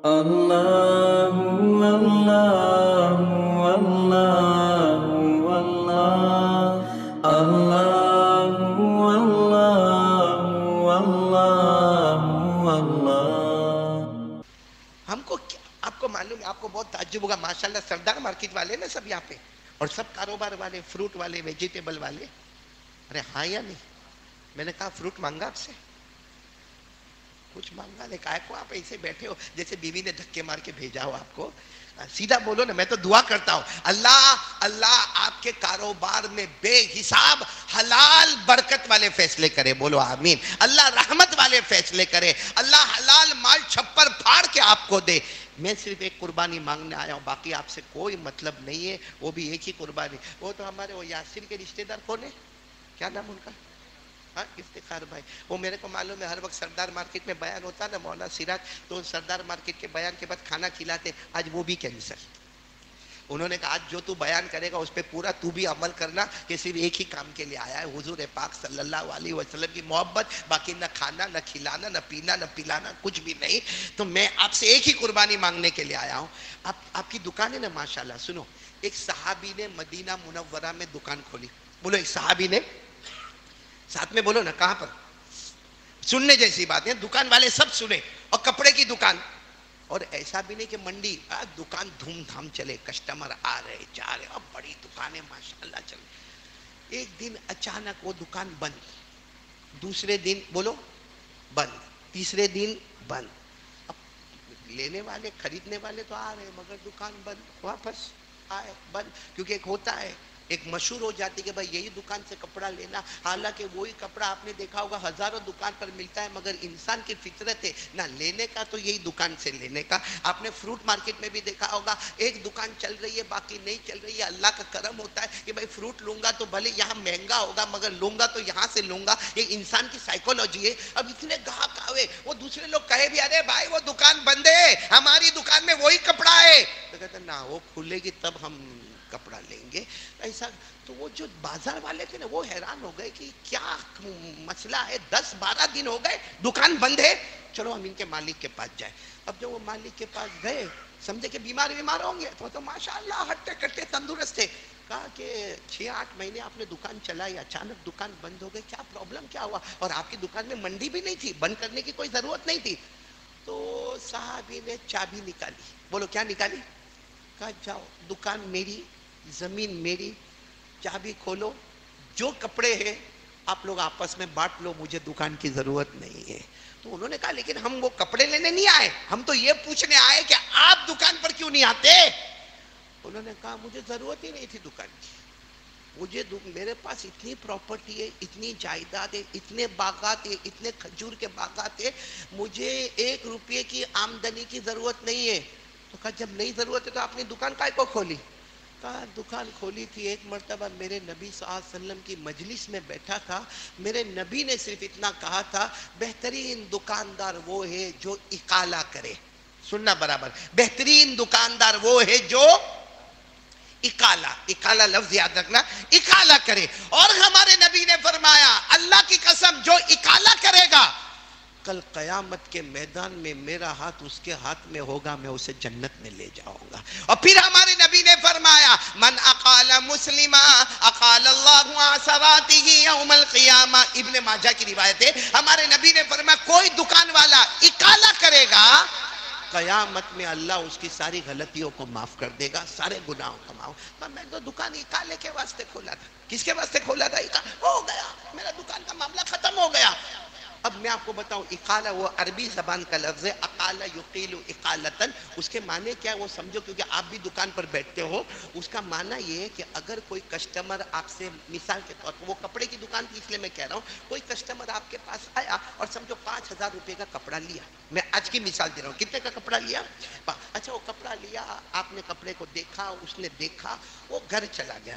اللہ اللہ اللہ اللہ اللہ اللہ اللہ۔ ہم کو آپ کو معلوم ہے، آپ کو بہت تعجب ہوگا، ماشاءاللہ سردار مارکیٹ والے نا سب یہاں پہ، اور سب کاروبار والے، فروٹ والے، ویجیٹیبل والے۔ ارے ہاں یا نہیں؟ میں نے کہا فروٹ مانگا آپ سے؟ کچھ مانگا نہیں، کہا کو آپ ایسے بیٹھے ہو جیسے بیوی نے دھکے مار کے بھیجا ہو آپ کو؟ سیدھا بولو نا، میں تو دعا کرتا ہوں اللہ اللہ آپ کے کاروبار میں بے حساب حلال برکت والے فیصلے کرے، بولو آمین۔ اللہ رحمت والے فیصلے کرے، اللہ حلال مال چھپر پھاڑ کے آپ کو دے۔ میں صرف ایک قربانی مانگنے آیا ہوں، باقی آپ سے کوئی مطلب نہیں ہے، وہ بھی ایک ہی قربانی۔ وہ تو ہمارے وہ یاسر کے رشتہ دار کون ہے، کیا نام ان کا؟ ہاں افتخار بھائی، وہ میرے کو معلوم ہے ہر وقت سردار مارکیٹ میں بیان ہوتا نا مولانا سراج، تو سردار مارکیٹ کے بیان کے بعد کھانا کھلاتے، آج وہ بھی کینسل۔ انہوں نے کہا آج جو تو بیان کرے گا اس پہ پورا تو بھی عمل کرنا، کہ صرف ایک ہی کام کے لیے آیا ہے، حضور پاک صلی اللہ علیہ وسلم کی محبت، باقی نہ کھانا نہ کھلانا نہ پینا نہ پلانا کچھ بھی نہیں۔ تو میں آپ سے ایک ہی قربانی مانگنے کے لیے آیا ہوں۔ آپ کی دکان ہے نا ماشاءاللہ، سنو، ایک صحابی نے مدینہ منورہ میں دکان کھولی، بولو ایک صحابی نے، ساتھ میں بولو نا کہاں پر، سننے جیسی بات ہے، دکان والے سب سنے، اور کپڑے کی دکان، اور ایسا بھی نہیں کہ منڈی، دکان دھوم دھام چلے، کسٹمر آ رہے جا رہے، اب بڑی دکانیں ماشاءاللہ چلے۔ ایک دن اچانک وہ دکان بند، دوسرے دن بولو بند، تیسرے دن بند۔ اب لینے والے خریدنے والے تو آ رہے مگر دکان بند، واپس آئے بند، کیونکہ ایک ہوتا ہے، ایک مشہور ہو جاتی کہ بھائی یہی دکان سے کپڑا لینا، حالانکہ وہی کپڑا آپ نے دیکھا ہوگا ہزاروں دکان پر ملتا ہے، مگر انسان کی فطرت ہے نہ لینے کا تو یہی دکان سے لینے کا۔ آپ نے فروٹ مارکیٹ میں بھی دیکھا ہوگا، ایک دکان چل رہی ہے باقی نہیں چل رہی ہے، اللہ کا کرم ہوتا ہے کہ بھائی فروٹ لوں گا تو بھلے یہاں مہنگا ہوگا مگر لوں گا تو یہاں سے لوں گا، یہ انسان کی سائیکولوجی ہے۔ اب اتنے گاہک آوے، وہ دوسرے لوگ کہے بھی ارے بھائی وہ دکان بند ہے، ہماری دکان میں وہی کپڑا ہے، تو کہتے ہیں نہ وہ کھلے گی تب ہم کپڑا لیں گے، ایسا۔ تو وہ جو بازار والے تھے نا وہ حیران ہو گئے کہ کیا مسئلہ ہے، 10-12 دن ہو گئے دکان بند ہے، چلو ہم ان کے مالک کے پاس جائیں۔ اب جب وہ مالک کے پاس گئے، سمجھے کہ بیمار ہوں گے، تو ماشاءاللہ ہٹتے کٹتے تندرست تھے، کہا کہ 6-8 مہینے آپ نے دکان چلائی، اچانک دکان بند ہو گئی، کیا پرابلم کیا ہوا؟ اور آپ کی دکان میں منڈی بھی نہیں تھی، بند کرنے کی کوئی ضرورت نہیں تھی۔ تو صحابی نے چابی نکالی، بولو کیا نکالی؟ کہا جاؤ دکان میری، زمین میری، چابی کھولو، جو کپڑے ہیں آپ لوگ آپس میں بانٹ لو، مجھے دکان کی ضرورت نہیں ہے۔ تو انہوں نے کہا لیکن ہم وہ کپڑے لینے نہیں آئے، ہم تو یہ پوچھنے آئے کہ آپ دکان پر کیوں نہیں آتے؟ انہوں نے کہا مجھے ضرورت ہی نہیں تھی دکان کی، مجھے میرے پاس اتنی پراپرٹی ہے، اتنی جائیداد ہے، اتنے باغات ہے، اتنے کھجور کے باغات ہے، مجھے 1 روپے کی آمدنی کی ضرورت نہیں ہے۔ تو کہا جب نہیں ضرورت ہے تو آپ نے دکان کائے کو کھولی؟ کہا دکان کھولی تھی ایک مرتبہ میرے نبی صلی اللہ علیہ وسلم کی مجلس میں بیٹھا تھا، میرے نبی نے صرف اتنا کہا تھا بہترین دکاندار وہ ہے جو اقالہ کرے، سننا برابر، بہترین دکاندار وہ ہے جو اقالہ لفظ یاد رکھنا، اقالہ کرے۔ اور ہمارے نبی نے فرمایا اللہ کی قسم جو اقالہ کرے گا کل قیامت کے میدان میں میرا ہاتھ اس کے ہاتھ میں ہوگا، میں اسے جنت میں لے جاؤں گا۔ اور پھر ہمارے نبی نے فرمایا من اقال مسلما اقال اللہ عثراته یوم القیامہ، ابن ماجہ کی روایت ہے، ہمارے نبی نے فرمایا کوئی دکان والا اقالہ کرے گا قیامت میں اللہ اس کی ساری غلطیوں کو معاف کر دے گا، سارے گناہوں کو معاف۔ میں تو دکان اقالے کے واسطے کھولا تھا، کس کے واسطے کھولا تھا؟ ہو گیا میرا دکان کا معاملہ ختم ہو گیا۔ اب میں آپ کو بتاؤں اقالہ وہ عربی زبان کا لفظ ہے، اقال یقیل اقالتن، اس کے معنی کیا ہے وہ سمجھو، کیونکہ آپ بھی دکان پر بیٹھتے ہو۔ اس کا معنی یہ ہے کہ اگر کوئی کسٹمر آپ سے، مثال کے طور پر وہ کپڑے کی دکان تھی اس لیے میں کہہ رہا ہوں، کوئی کسٹمر آپ کے پاس آیا اور سمجھو 5,000 روپے کا کپڑا لیا، میں آج کی مثال دے رہا ہوں، کتنے کا کپڑا لیا؟ اچھا وہ کپڑا لیا، آپ نے کپڑے کو دیکھا، اس نے دیکھا، وہ گھر چلا گیا،